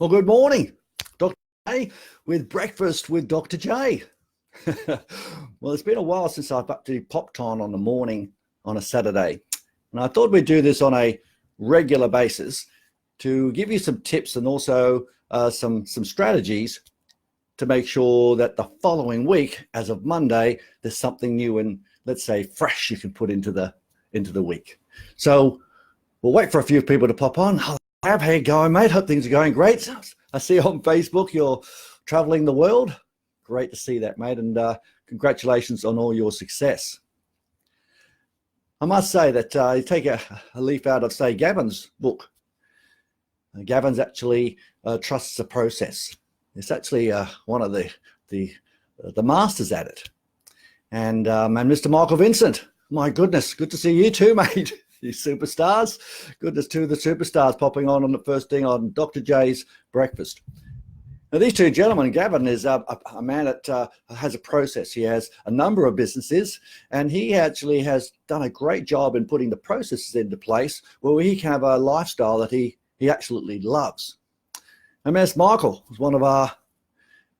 Well, good morning, Dr. J, with Breakfast with Dr. J. Well, it's been a while since I've actually popped on the morning on a Saturday. And I thought we'd do this on a regular basis to give you some tips and also some strategies to make sure that the following week, as of Monday, there's something new and, let's say, fresh you can put into the week. So we'll wait for a few people to pop on. How you going, mate? Hope things are going great. I see on Facebook you're traveling the world. Great to see that, mate, and congratulations on all your success. I must say that you take a leaf out of, say, Gavin's book. Gavin's actually trusts the process. It's actually one of the masters at it. And Mr. Michael Vincent, my goodness, good to see you too, mate. You superstars. Goodness, two of the superstars popping on the first thing on Dr. J's Breakfast. Now, these two gentlemen, Gavin is a man that has a process. He has a number of businesses, and he actually has done a great job in putting the processes into place where he can have a lifestyle that he absolutely loves. And Ms. Michael is one of our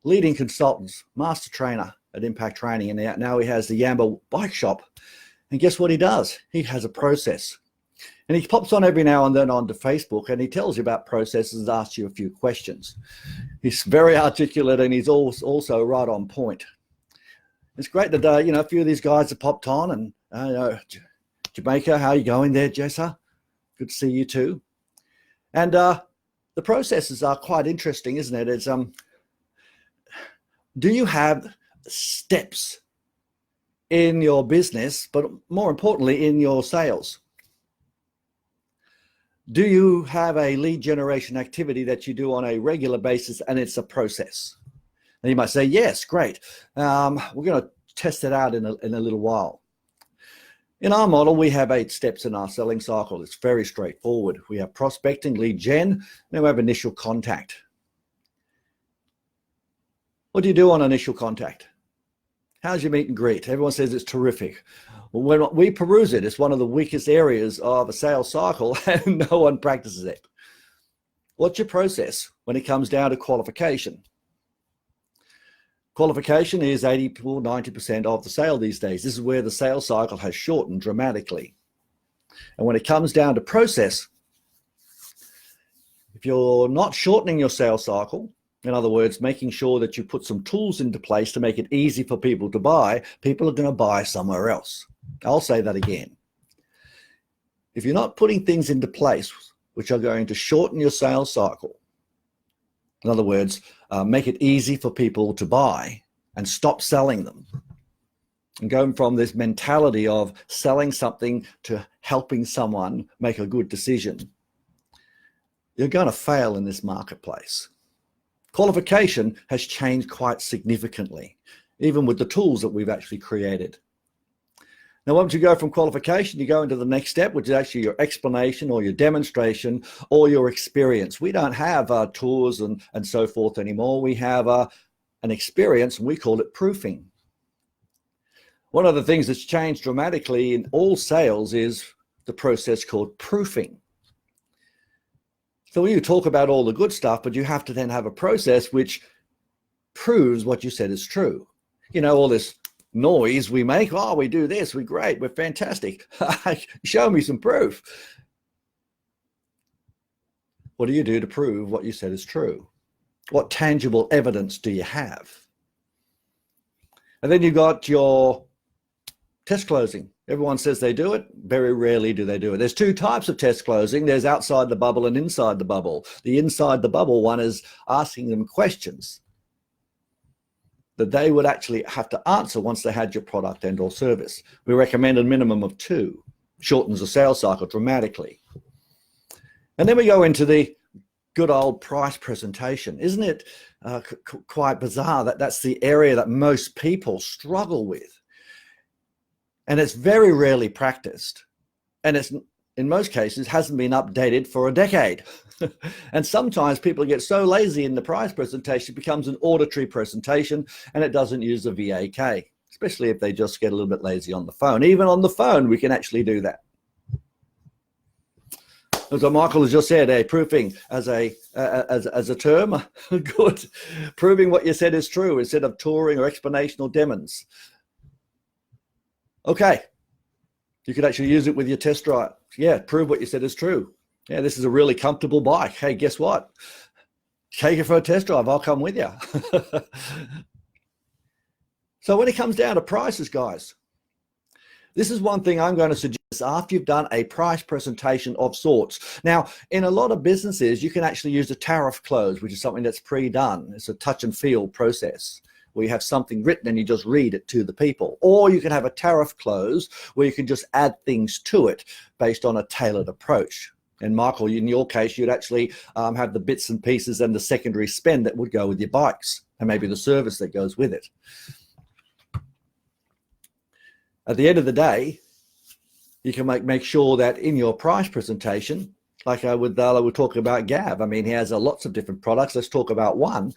leading consultants, master trainer at Impact Training, and now he has the Yamba Bike Shop. And guess what he does? He has a process. And he pops on every now and then onto Facebook and he tells you about processes and asks you a few questions. He's very articulate and he's also right on point. It's great that, a few of these guys have popped on and, Jamaica, how are you going there, Jessa? Good to see you too. And the processes are quite interesting, isn't it? It's, do you have steps in your business, but more importantly, in your sales? Do you have a lead generation activity that you do on a regular basis and it's a process? And you might say, yes, great. We're going to test it out in a little while. In our model, we have 8 steps in our selling cycle. It's very straightforward. We have prospecting, lead gen, then we have initial contact. What do you do on initial contact? How's your meet and greet? Everyone says it's terrific. Well, when we peruse it, it's one of the weakest areas of a sales cycle and no one practices it. What's your process when it comes down to qualification? Qualification is 80 or 90% of the sale these days. This is where the sales cycle has shortened dramatically. And when it comes down to process, if you're not shortening your sales cycle, in other words, making sure that you put some tools into place to make it easy for people to buy, people are going to buy somewhere else. I'll say that again. If you're not putting things into place which are going to shorten your sales cycle, in other words, make it easy for people to buy and stop selling them, and going from this mentality of selling something to helping someone make a good decision, you're going to fail in this marketplace. Qualification has changed quite significantly, even with the tools that we've actually created. Now, once you go from qualification, you go into the next step, which is actually your explanation or your demonstration or your experience. We don't have tours and so forth anymore. We have an experience, and we call it proofing. One of the things that's changed dramatically in all sales is the process called proofing. So you talk about all the good stuff, but you have to then have a process which proves what you said is true. All this noise we make, oh, we do this, we're great, we're fantastic. Show me some proof. What do you do to prove what you said is true? What tangible evidence do you have? And then you got your test closing. Everyone says they do it. Very rarely do they do it. There's 2 types of test closing. There's outside the bubble and inside the bubble. The inside the bubble one is asking them questions that they would actually have to answer once they had your product and or service. We recommend a minimum of 2. Shortens the sales cycle dramatically. And then we go into the good old price presentation. Isn't it quite bizarre that that's the area that most people struggle with? And it's very rarely practiced. And it's, in most cases, hasn't been updated for a decade. And sometimes people get so lazy in the price presentation, it becomes an auditory presentation and it doesn't use the VAK, especially if they just get a little bit lazy on the phone. Even on the phone, we can actually do that. So Michael has just said, proofing as a term, good. Proving what you said is true instead of touring or explanational demos. Okay, you could actually use it with your test drive. Yeah, prove what you said is true. Yeah, this is a really comfortable bike. Hey, guess what? Take it for a test drive. I'll come with you. So when it comes down to prices, guys, this is one thing I'm going to suggest after you've done a price presentation of sorts. Now, in a lot of businesses, you can actually use a tariff close, which is something that's pre-done. It's a touch and feel process where you have something written and you just read it to the people. Or you can have a tariff close where you can just add things to it based on a tailored approach. And Michael, in your case, you'd actually have the bits and pieces and the secondary spend that would go with your bikes and maybe the service that goes with it. At the end of the day, you can make sure that in your price presentation, like I would talk about Gav. I mean, he has lots of different products. Let's talk about one.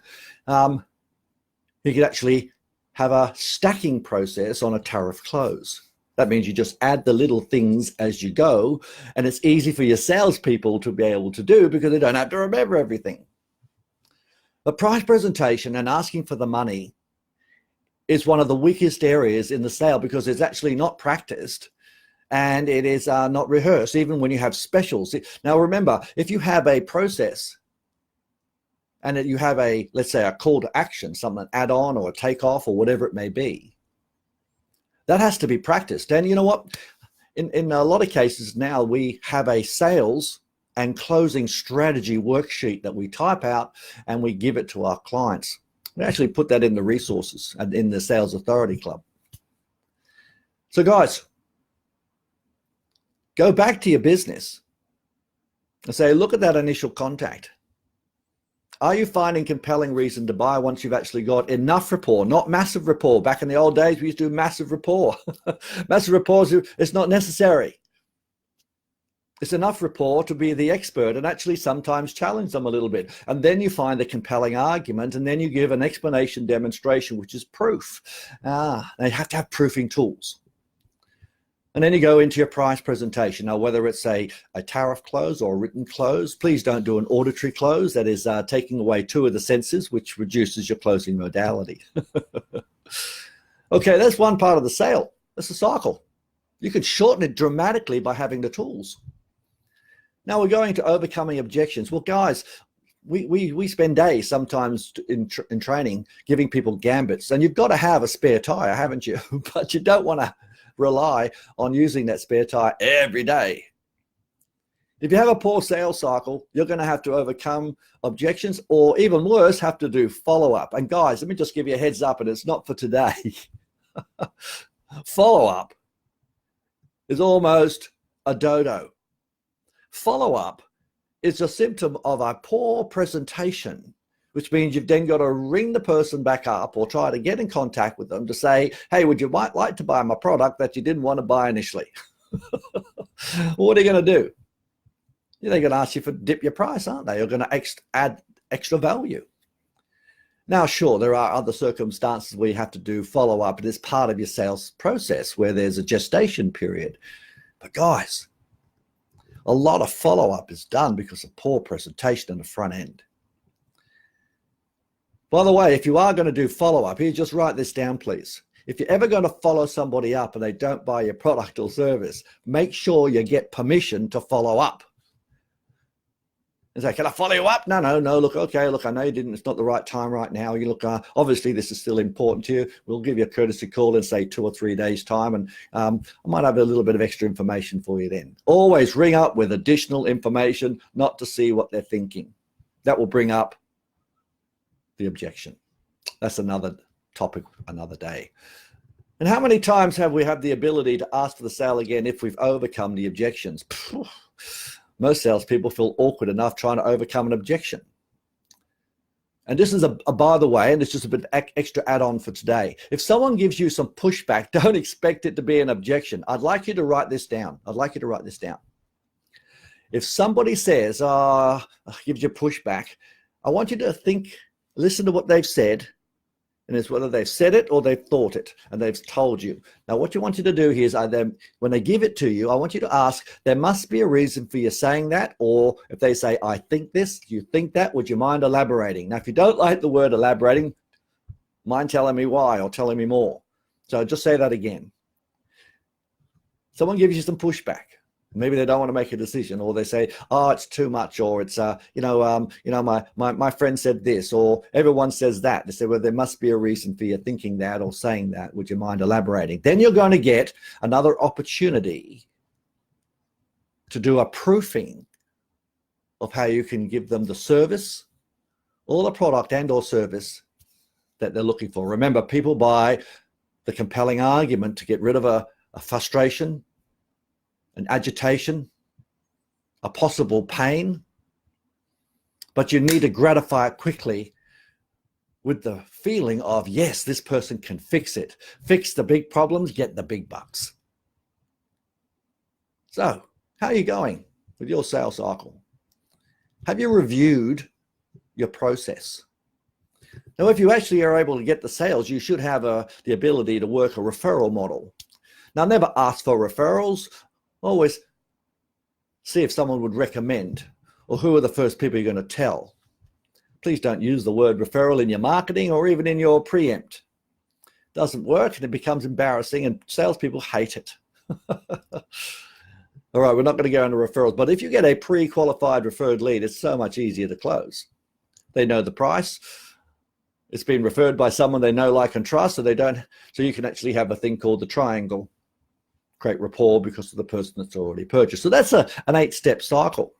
You could actually have a stacking process on a tariff close. That means you just add the little things as you go, and it's easy for your salespeople to be able to do because they don't have to remember everything. The price presentation and asking for the money is one of the weakest areas in the sale because it's actually not practiced and it is not rehearsed, even when you have specials. Now, remember, if you have a process and you have let's say a call to action, something add on or a take off or whatever it may be, that has to be practiced. And you know what? In a lot of cases now, we have a sales and closing strategy worksheet that we type out and we give it to our clients. We actually put that in the resources and in the Sales Authority Club. So guys, go back to your business and say, look at that initial contact. Are you finding compelling reason to buy once you've actually got enough rapport, not massive rapport? Back in the old days, we used to do massive rapport. Massive rapport, it's not necessary. It's enough rapport to be the expert and actually sometimes challenge them a little bit. And then you find a compelling argument and then you give an explanation demonstration, which is proof. Now you have to have proofing tools. And then you go into your price presentation. Now, whether it's a tariff close or a written close, please don't do an auditory close. That is taking away two of the senses, which reduces your closing modality. Okay, that's one part of the sale. That's the cycle. You can shorten it dramatically by having the tools. Now we're going to overcoming objections. Well, guys, we spend days sometimes in training giving people gambits, and you've got to have a spare tire, haven't you? But you don't want to rely on using that spare tire every day. If you have a poor sales cycle, you're going to have to overcome objections, or even worse, have to do follow-up. And guys, let me just give you a heads up, and it's not for today. Follow-up is almost a dodo. Follow-up is a symptom of a poor presentation, which means you've then got to ring the person back up or try to get in contact with them to say, hey, would you like to buy my product that you didn't want to buy initially? What are you going to do? They're going to ask you for dip your price, aren't they? You're going to add extra value. Now, sure, there are other circumstances where you have to do follow-up. It is part of your sales process where there's a gestation period. But guys, a lot of follow-up is done because of poor presentation in the front end. By the way, if you are going to do follow-up, here, just write this down, please. If you're ever going to follow somebody up and they don't buy your product or service, make sure you get permission to follow up. And say, can I follow you up? No, look, okay, look, I know you didn't, it's not the right time right now. You look, obviously this is still important to you. We'll give you a courtesy call in, say, 2 or 3 days time. And I might have a little bit of extra information for you then. Always ring up with additional information, not to see what they're thinking. That will bring up the objection. That's another topic, another day. And how many times have we had the ability to ask for the sale again if we've overcome the objections? Most salespeople feel awkward enough trying to overcome an objection. And this is a by the way, and it's just a bit extra add-on for today. If someone gives you some pushback, don't expect it to be an objection. I'd like you to write this down. If somebody says, gives you pushback, I want you to think, listen to what they've said, And it's whether they've said it or they've thought it and they've told you. Now, what you want you to do here is when they give it to you, I want you to ask, there must be a reason for you saying that. Or if they say, I think this, do you think that? Would you mind elaborating? Now, if you don't like the word elaborating, mind telling me why or telling me more. So just say that again. Someone gives you some pushback. Maybe they don't want to make a decision, or they say, oh, it's too much, or it's, my friend said this, or everyone says that. They say, well, there must be a reason for you thinking that or saying that. Would you mind elaborating? Then you're going to get another opportunity to do a proofing of how you can give them the service or the product and or service that they're looking for. Remember, people buy the compelling argument to get rid of a frustration, an agitation, a possible pain, but you need to gratify it quickly with the feeling of, yes, this person can fix it. Fix the big problems, get the big bucks. So, how are you going with your sales cycle? Have you reviewed your process? Now, if you actually are able to get the sales, you should have the ability to work a referral model. Now, never ask for referrals. Always see if someone would recommend, or who are the first people you're going to tell. Please don't use the word referral in your marketing or even in your preempt. It doesn't work and it becomes embarrassing, and salespeople hate it. All right, we're not going to go into referrals, but if you get a pre-qualified referred lead, it's so much easier to close. They know the price. It's been referred by someone they know, like, and trust, so you can actually have a thing called the triangle. Create rapport because of the person that's already purchased. So that's an 8-step cycle.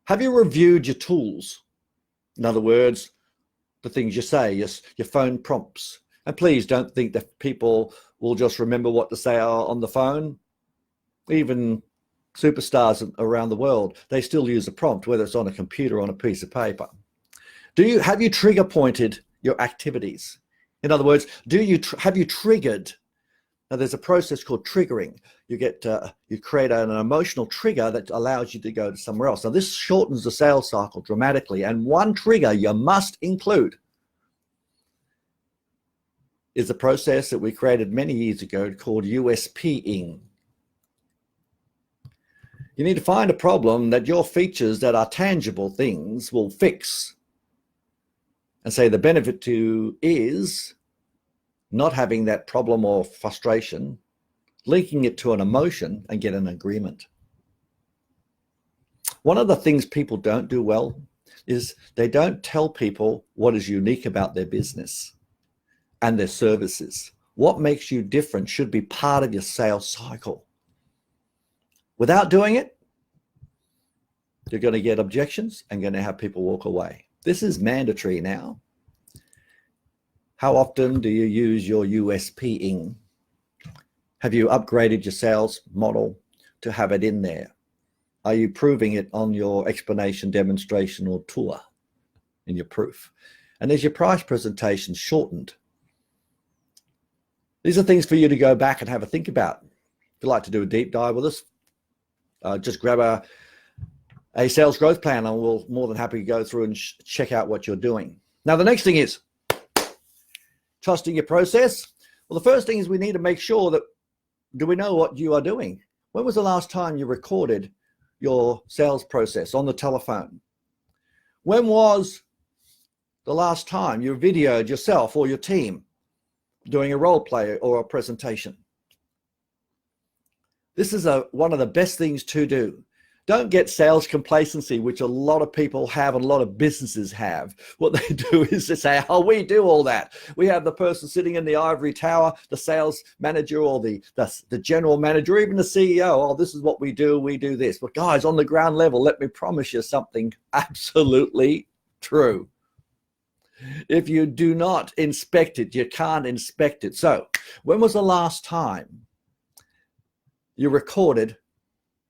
Have you reviewed your tools? In other words, the things you say, your phone prompts. And please don't think that people will just remember what to say on the phone. Even superstars around the world, they still use a prompt, whether it's on a computer or on a piece of paper. Have you trigger pointed your activities? In other words, have you triggered? Now, there's a process called triggering. You create an emotional trigger that allows you to go to somewhere else. Now, this shortens the sales cycle dramatically. And one trigger you must include is a process that we created many years ago called USPing. You need to find a problem that your features that are tangible things will fix. And say the benefit to is not having that problem or frustration, linking it to an emotion and get an agreement. One of the things people don't do well is they don't tell people what is unique about their business and their services. What makes you different should be part of your sales cycle. Without doing it, you're going to get objections and going to have people walk away. This is mandatory now. How often do you use your USPing? Have you upgraded your sales model to have it in there? Are you proving it on your explanation, demonstration, or tour in your proof? And is your price presentation shortened? These are things for you to go back and have a think about. If you'd like to do a deep dive with us, just grab a sales growth plan and we'll more than happy to go through and check out what you're doing. Now, the next thing is trusting your process. Well, the first thing is we need to make sure that, do we know what you are doing? When was the last time you recorded your sales process on the telephone? When was the last time you videoed yourself or your team doing a role play or a presentation? This is one of the best things to do. Don't get sales complacency, which a lot of people have and a lot of businesses have. What they do is they say, oh, we do all that. We have the person sitting in the ivory tower, the sales manager or the general manager, even the CEO. Oh, this is what we do this. But guys, on the ground level, let me promise you something absolutely true. If you do not inspect it, you can't inspect it. So when was the last time you recorded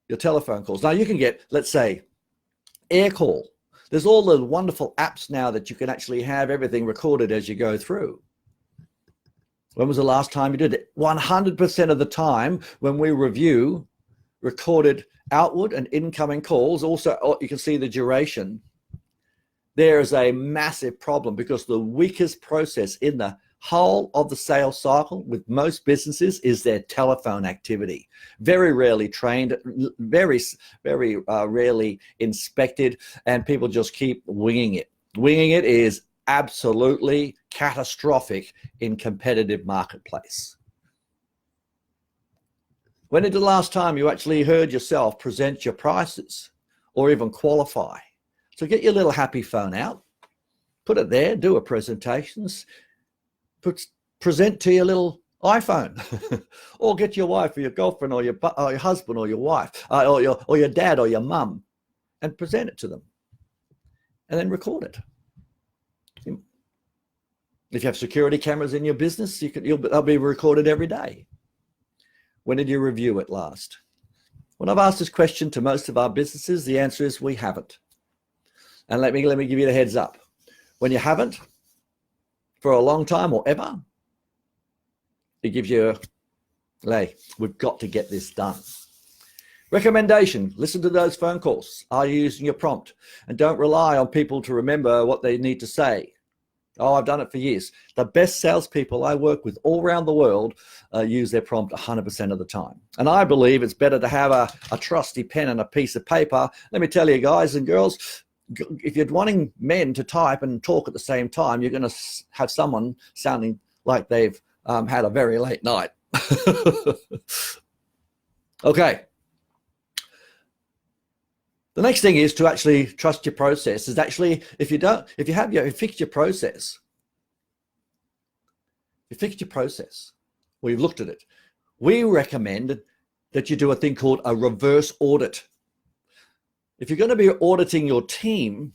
your telephone calls? Now you can get, let's say, air call. There's all the wonderful apps now that you can actually have everything recorded as you go through. When was the last time you did it? 100% of the time when we review recorded outward and incoming calls. Also, you can see the duration. there is a massive problem, because the weakest process in the whole of the sales cycle with most businesses is their telephone activity. Very rarely trained, very rarely inspected, and people just keep winging it. Winging it is absolutely catastrophic in competitive marketplace. When is the last time you actually heard yourself present your prices or even qualify? So get your little happy phone out, put it there, do a presentations, present to your little iPhone, or get your wife or your girlfriend or your husband or your wife or your dad or your mum, and present it to them, and then record it. If you have security cameras in your business, they'll be recorded every day. When did you review it last? When I've asked this question to most of our businesses, the answer is we haven't. And let me give you the heads up. When you haven't for a long time or ever, it gives you, hey, we've got to get this done. Recommendation, listen to those phone calls. Are you using your prompt? And don't rely on people to remember what they need to say. Oh, I've done it for years. The best salespeople I work with all around the world use their prompt 100% of the time. And I believe it's better to have a trusty pen and a piece of paper. Let me tell you, guys and girls, if you're wanting men to type and talk at the same time, you're going to have someone sounding like they've had a very late night. Okay. The next thing is to actually trust your process. Is actually, if you fix your process, well, you've looked at it. We recommend that you do a thing called a reverse audit. If you're going to be auditing your team,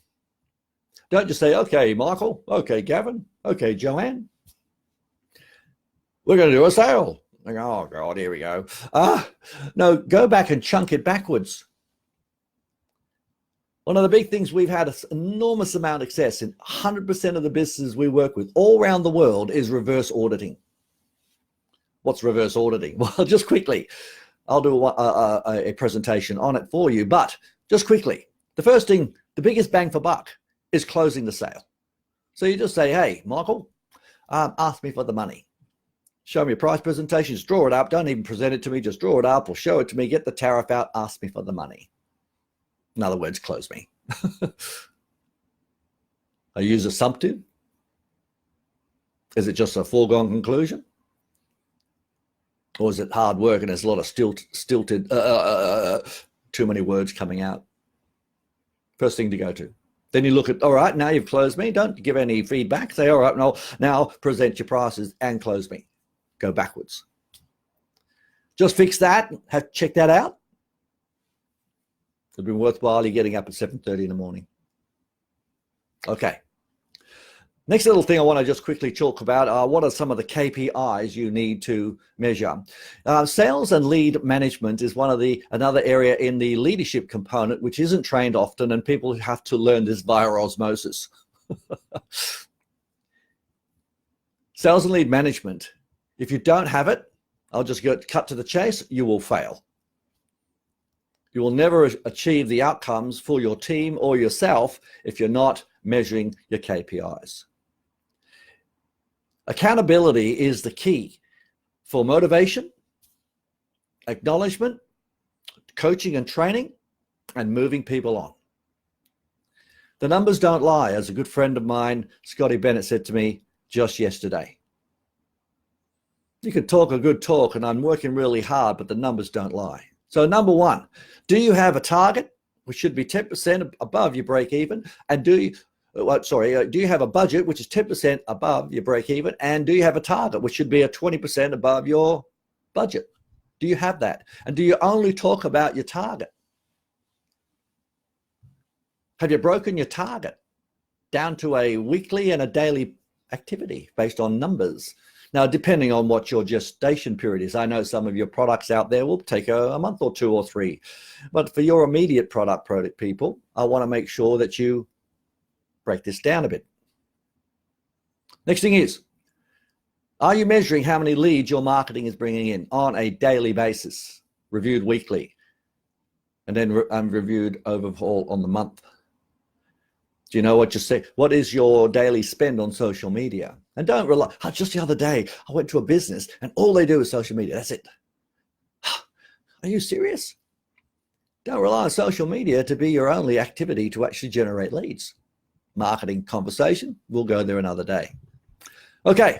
don't just say, okay, Michael, okay, Gavin, okay, Joanne, we're going to do a sale. Like, oh, God, here we go. No, go back and chunk it backwards. One of the big things we've had an enormous amount of success in 100% of the businesses we work with all around the world is reverse auditing. What's reverse auditing? Well, just quickly, I'll do a presentation on it for you, but just quickly, the first thing, the biggest bang for buck is closing the sale. So you just say, hey, Michael, ask me for the money. Show me your price presentations, draw it up. Don't even present it to me, just draw it up or show it to me, get the tariff out, ask me for the money. In other words, close me. I use assumptive. Is it just a foregone conclusion? Or is it hard work and there's a lot of stilted, too many words coming out? First thing to go to. Then you look at, all right, now you've closed me. Don't give any feedback. Say, all right, no, now present your prices and close me. Go backwards. Just fix that. Check that out. It'd be worthwhile you getting up at 7:30 in the morning. Okay. Next little thing I want to just quickly talk about are what are some of the KPIs you need to measure. Sales and lead management is another area in the leadership component which isn't trained often, and people have to learn this via osmosis. Sales and lead management. If you don't have it, I'll just cut to the chase, you will fail. You will never achieve the outcomes for your team or yourself if you're not measuring your KPIs. Accountability is the key for motivation, acknowledgement, coaching and training, and moving people on. The numbers don't lie, as a good friend of mine, Scotty Bennett, said to me just yesterday. You can talk a good talk, and I'm working really hard, but the numbers don't lie. So number one, do you have a target, which should be 10% above your break even? And do you have a budget, which is 10% above your break even? And do you have a target, which should be a 20% above your budget? Do you have that? And do you only talk about your target? Have you broken your target down to a weekly and a daily activity based on numbers? Now, depending on what your gestation period is, I know some of your products out there will take a month or 2 or 3. But for your immediate product people, I want to make sure that you break this down a bit. Next thing is, are you measuring how many leads your marketing is bringing in on a daily basis, reviewed weekly, and then reviewed overall on the month? Do you know what you say? What is your daily spend on social media? And don't rely. Just the other day, I went to a business and all they do is social media. That's it. Are you serious? Don't rely on social media to be your only activity to actually generate leads. Marketing conversation, we'll go there another day. Okay,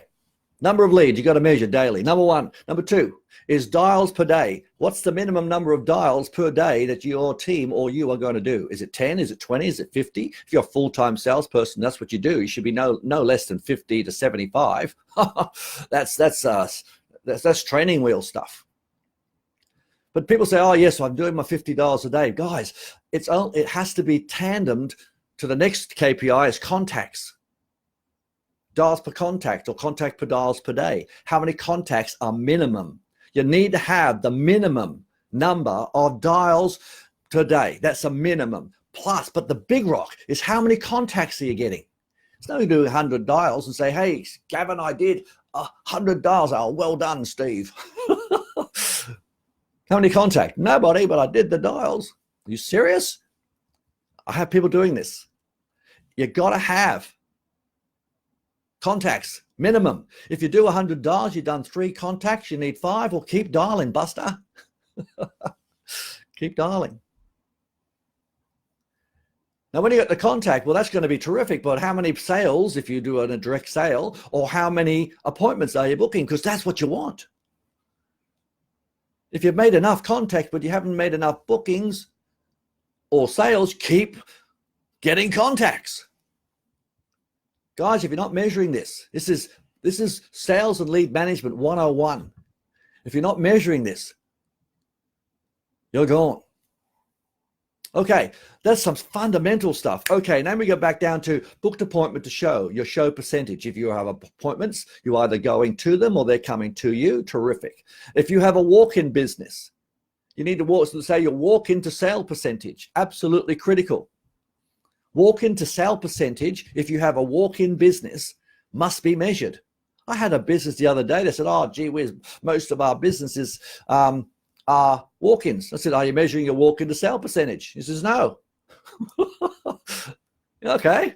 number of leads you got to measure daily. Number one. Number two is dials per day. What's the minimum number of dials per day that your team or you are going to do? Is it 10? Is it 20? Is it 50? If you're a full-time salesperson, that's what you do. You should be no less than 50 to 75. That's training wheel stuff. But people say, oh, yes, I'm doing my $50 a day. Guys, it has to be tandemed to the next KPI is contacts. Dials per contact or contact per dials per day. How many contacts are minimum? You need to have the minimum number of dials per day. That's a minimum. Plus, but the big rock is how many contacts are you getting? It's not going to do 100 dials and say, hey, Gavin, I did 100 dials. Oh, well done, Steve. How many contacts? Nobody, but I did the dials. Are you serious? I have people doing this. You got to have contacts, minimum. If you do 100 dials, you've done 3 contacts, you need 5. Well, keep dialing, Buster. Keep dialing. Now, when you get the contact, well, that's going to be terrific, but how many sales, if you do a direct sale, or how many appointments are you booking? Because that's what you want. If you've made enough contact, but you haven't made enough bookings or sales, keep getting contacts. Guys, if you're not measuring this is sales and lead management 101. If you're not measuring this, you're gone. Okay, that's some fundamental stuff. Okay, now we go back down to booked appointment to show, your show percentage. If you have appointments, you're either going to them or they're coming to you. Terrific. If you have a walk-in business, you need to say your walk-in to sale percentage. Absolutely critical. Walk-in to sale percentage, if you have a walk-in business, must be measured. I had a business the other day that said, oh, gee whiz, most of our businesses are walk-ins. I said, are you measuring your walk-in to sale percentage? He says, no. Okay.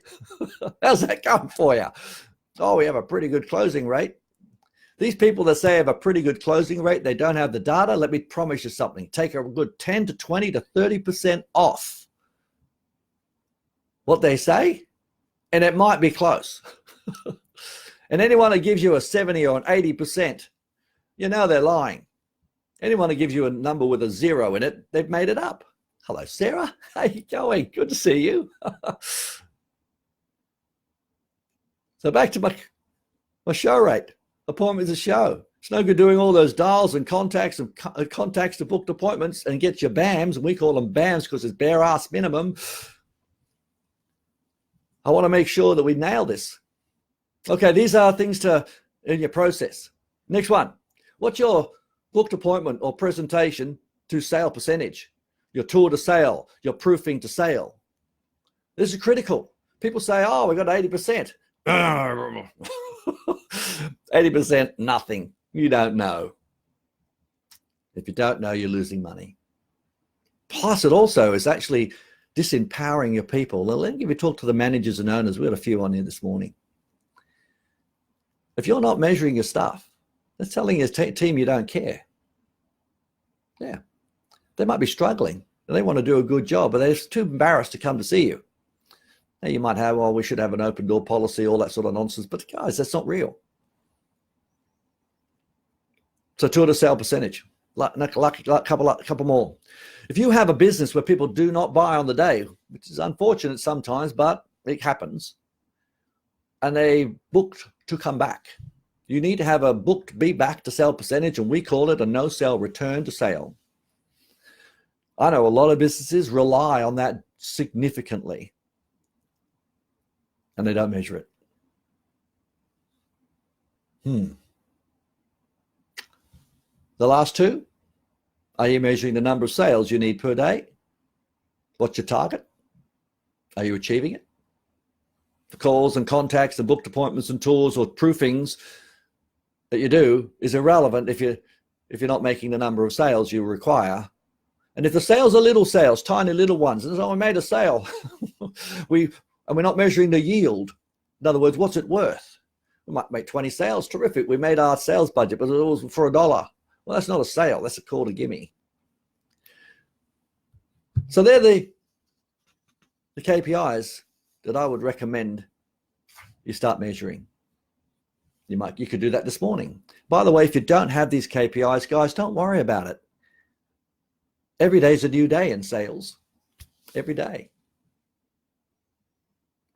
How's that going for you? Oh, we have a pretty good closing rate. These people that say have a pretty good closing rate, they don't have the data. Let me promise you something. Take a good 10 to 20 to 30% off what they say, and it might be close. And anyone that gives you a 70 or an 80%, you know they're lying. Anyone that gives you a number with a 0 in it, they've made it up. Hello, Sarah. How you going? Good to see you. So back to my show rate. Appointments a show. It's no good doing all those dials and contacts to booked appointments and get your BAMs, and we call them BAMs because it's bare ass minimum. I want to make sure that we nail this. Okay, these are things in your process. Next one. What's your booked appointment or presentation to sale percentage? Your tour to sale, your proofing to sale. This is critical. People say, oh, we got 80%. 80%, nothing. You don't know. If you don't know, you're losing money. Plus, it also is actually disempowering your people. Now, let me give you a talk to the managers and owners. We had a few on here this morning. If you're not measuring your stuff, that's telling your team you don't care. Yeah. They might be struggling and they want to do a good job, but they're too embarrassed to come to see you. Now, you might have, well, we should have an open door policy, all that sort of nonsense. But guys, that's not real. So tour to sale percentage, couple more. If you have a business where people do not buy on the day, which is unfortunate sometimes, but it happens, and they booked to come back, you need to have a booked be back to sale percentage, and we call it a no sale return to sale. I know a lot of businesses rely on that significantly, and they don't measure it. The last two, are you measuring the number of sales you need per day? What's your target? Are you achieving it? The calls and contacts and booked appointments and tours or proofings that you do is irrelevant if you're not making the number of sales you require. And if the sales are little sales, tiny little ones, and so we made a sale, and we're not measuring the yield. In other words, what's it worth? We might make 20 sales. Terrific. We made our sales budget, but it was for $1. Well, that's not a sale. That's a call to gimme. So they're the KPIs that I would recommend you start measuring. You could do that this morning. By the way, if you don't have these KPIs, guys, don't worry about it. Every day is a new day in sales. Every day.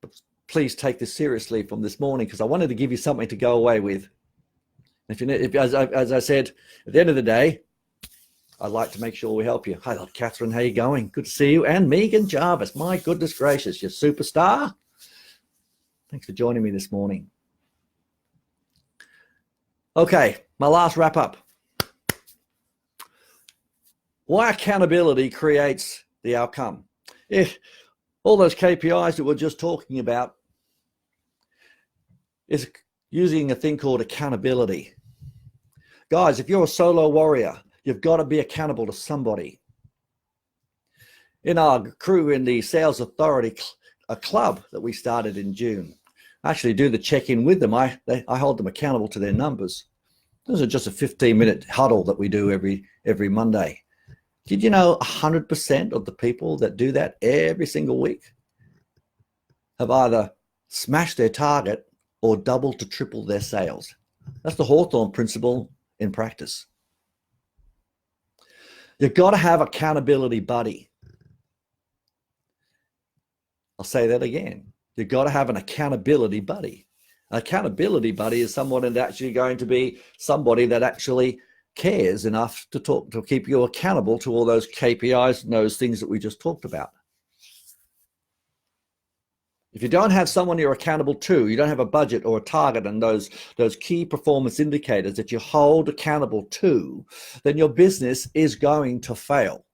But please take this seriously from this morning, because I wanted to give you something to go away with. As I said, at the end of the day, I'd like to make sure we help you. Hi, Catherine. How you going? Good to see you. And Megan Jarvis. My goodness gracious, you superstar. Thanks for joining me this morning. Okay, my last wrap up. Why accountability creates the outcome. If all those KPIs that we're just talking about is using a thing called accountability. Guys, if you're a solo warrior, you've got to be accountable to somebody. In our crew in the Sales Authority a club that we started in June, I actually do the check-in with them. I hold them accountable to their numbers. This is just a 15-minute huddle that we do every Monday. Did you know 100% of the people that do that every single week have either smashed their target or doubled to triple their sales? That's the Hawthorne principle in practice. You've got to have accountability buddy. I'll say that again. You've got to have an accountability buddy. An accountability buddy is someone that's actually going to be somebody that actually cares enough to keep you accountable to all those KPIs and those things that we just talked about. If you don't have someone you're accountable to, you don't have a budget or a target and those key performance indicators that you hold accountable to, then your business is going to fail.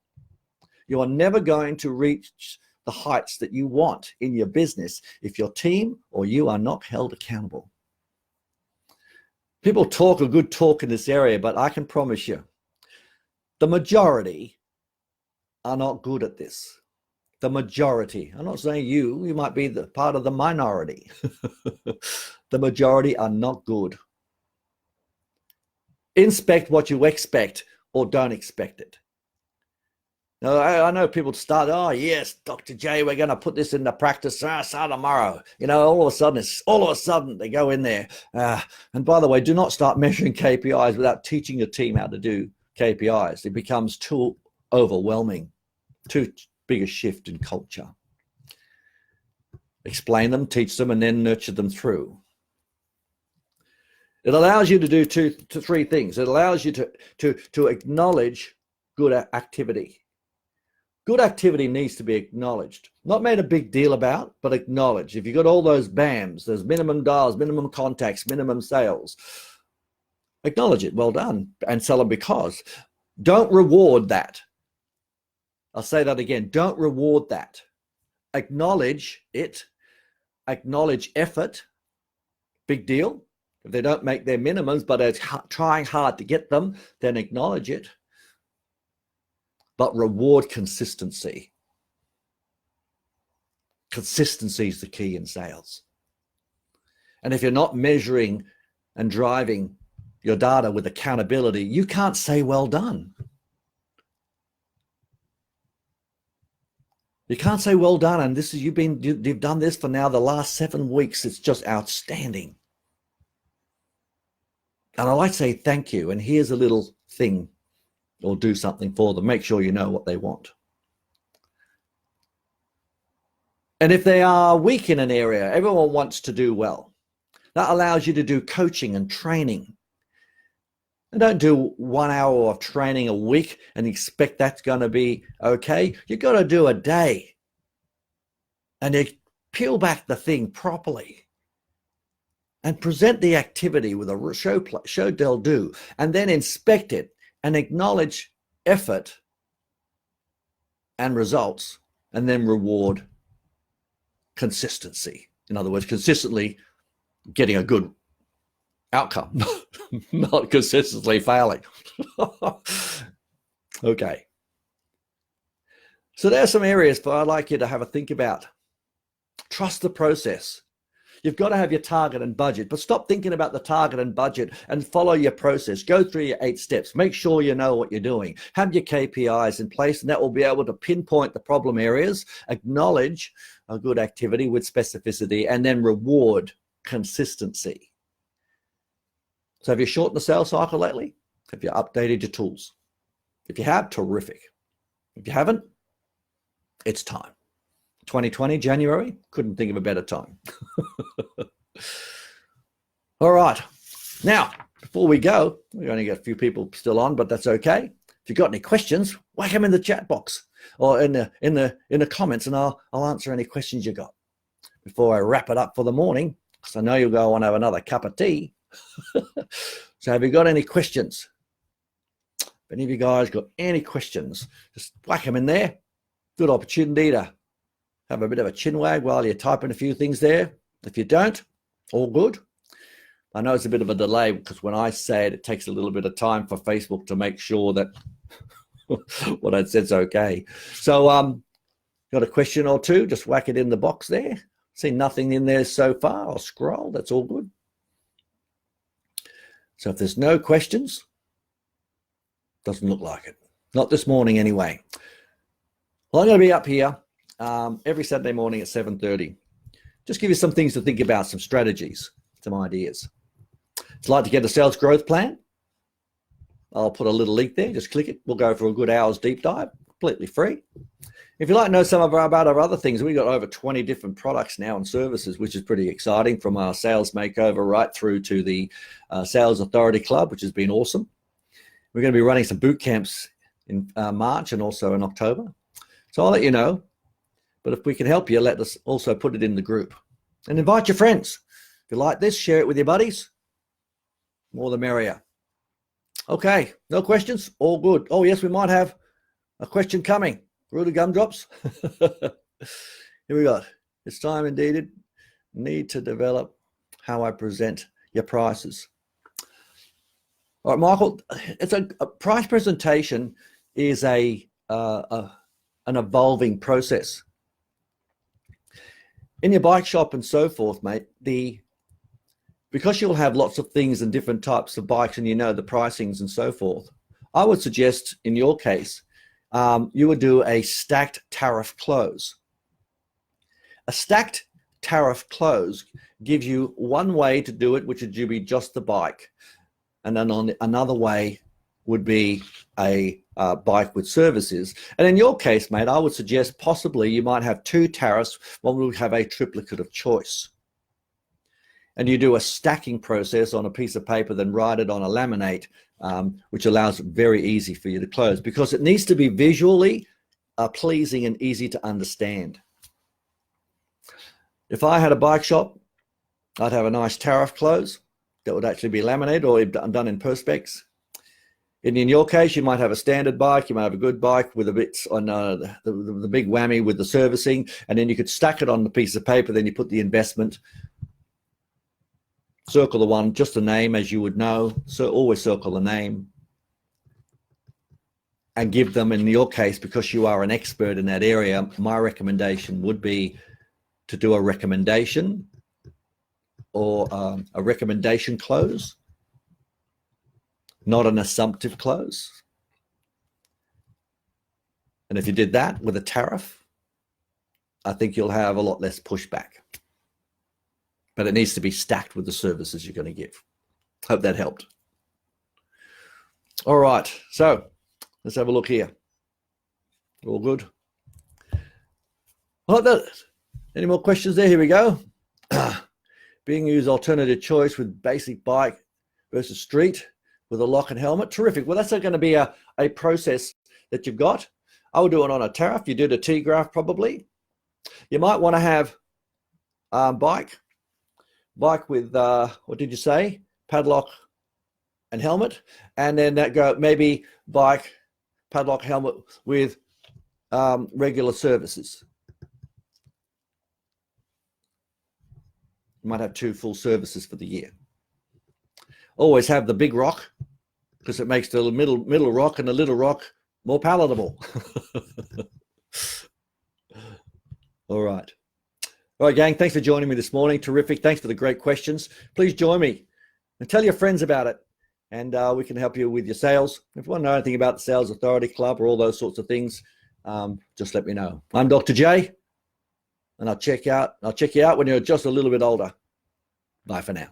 You are never going to reach the heights that you want in your business if your team or you are not held accountable. People talk a good talk in this area, but I can promise you, the majority are not good at this. The majority. I'm not saying you might be the part of the minority. The majority are not good. Inspect what you expect or don't expect it. Now, I know people start, oh yes, Dr. J, we're going to put this into practice start tomorrow. You know, all of a sudden they go in there. And by the way, do not start measuring KPIs without teaching your team how to do KPIs. It becomes too overwhelming, too big a shift in culture. Explain them, teach them, and then nurture them through. It allows you to do three things. It allows you to acknowledge good activity. Good activity needs to be acknowledged, not made a big deal about, but acknowledged. If you've got all those BAMs, there's minimum dials, minimum contacts, minimum sales, acknowledge it. Well done. And sell them because. Don't reward that. I'll say that again. Don't reward that. Acknowledge it. Acknowledge effort. Big deal. If they don't make their minimums, but they're trying hard to get them, then acknowledge it. But reward consistency. Consistency is the key in sales. And if you're not measuring and driving your data with accountability, you can't say well done. You can't say well done, and this is you've done this for now the last 7 weeks. It's just outstanding. And I like to say thank you, and here's a little thing, or do something for them. Make sure you know what they want. And if they are weak in an area, everyone wants to do well. That allows you to do coaching and training. And don't do 1 hour of training a week and expect that's going to be okay. You've got to do a day. And you peel back the thing properly. And present the activity with a show they'll do. And then inspect it. And acknowledge effort and results, and then reward consistency. In other words, consistently getting a good outcome, not consistently failing. Okay. So there are some areas that I'd like you to have a think about. trust the process. You've got to have your target and budget, but stop thinking about the target and budget and follow your process. Go through your 8 steps. Make sure you know what you're doing. Have your KPIs in place, and that will be able to pinpoint the problem areas, acknowledge a good activity with specificity, and then reward consistency. So have you shortened the sales cycle lately? Have you updated your tools? If you have, terrific. If you haven't, it's time. 2020, January, couldn't think of a better time. All right. Now, before we go, we only got a few people still on, but that's okay. If you've got any questions, whack them in the chat box or in the comments, and I'll answer any questions you got before I wrap it up for the morning, because I know you'll go on and have another cup of tea. So have you got any questions? If any of you guys got any questions, just whack them in there. Good opportunity to have a bit of a chin wag while you're typing a few things there. If you don't, all good. I know it's a bit of a delay because when I say it, it takes a little bit of time for Facebook to make sure that what I said is okay. So got a question or two, just whack it in the box there. See nothing in there so far. I'll scroll. That's all good. So if there's no questions, doesn't look like it. Not this morning anyway. Well, I'm going to be up here every Saturday morning at 7:30. Just give you some things to think about, some strategies, some ideas. If you'd like to get a sales growth plan, I'll put a little link there. Just click it. We'll go for a good hour's deep dive, completely free. If you'd like to know some about our other things, we've got over 20 different products now and services, which is pretty exciting, from our sales makeover right through to the Sales Authority Club, which has been awesome. We're going to be running some boot camps in March and also in October. So I'll let you know. But if we can help you, let us also put it in the group. And invite your friends. If you like this, share it with your buddies. More the merrier. Okay, no questions? All good. Oh, yes, we might have a question coming. Rudy Gumdrops. Here we go. It's time indeed. Need to develop how I present your prices. All right, Michael, it's a price presentation is an evolving process. In your bike shop and so forth, mate, because you'll have lots of things and different types of bikes and you know the pricings and so forth, I would suggest in your case, you would do a stacked tariff close. A stacked tariff close gives you one way to do it, which would be just the bike. And then on another way would be a bike with services. And in your case, mate, I would suggest possibly you might have 2 tariffs. One would have a triplicate of choice. And you do a stacking process on a piece of paper, then write it on a laminate, which allows it very easy for you to close, because it needs to be visually pleasing and easy to understand. If I had a bike shop, I'd have a nice tariff close that would actually be laminated or done in Perspex. And in your case, you might have a standard bike, you might have a good bike with a bit on the big whammy with the servicing, and then you could stack it on the piece of paper, then you put the investment, circle the one, just the name as you would know, so always circle the name, and give them, in your case, because you are an expert in that area, my recommendation would be to do a recommendation or a recommendation close, not an assumptive close. And if you did that with a tariff, I think you'll have a lot less pushback. But it needs to be stacked with the services you're going to give. Hope that helped. All right, so let's have a look here. All good. Well, any more questions there? Here we go. Being used alternative choice with basic bike versus street with a lock and helmet. Terrific. Well, that's going to be a process that you've got. I would do it on a tariff. You do the T-graph probably. You might want to have bike with, what did you say? Padlock and helmet. And then that go maybe bike, padlock, helmet with regular services. You might have 2 full services for the year. Always have the big rock, because it makes the middle rock and the little rock more palatable. All right. All right, gang, thanks for joining me this morning. Terrific. Thanks for the great questions. Please join me and tell your friends about it. And we can help you with your sales. If you want to know anything about the Sales Authority Club or all those sorts of things, just let me know. I'm Dr. J, and I'll check you out when you're just a little bit older. Bye for now.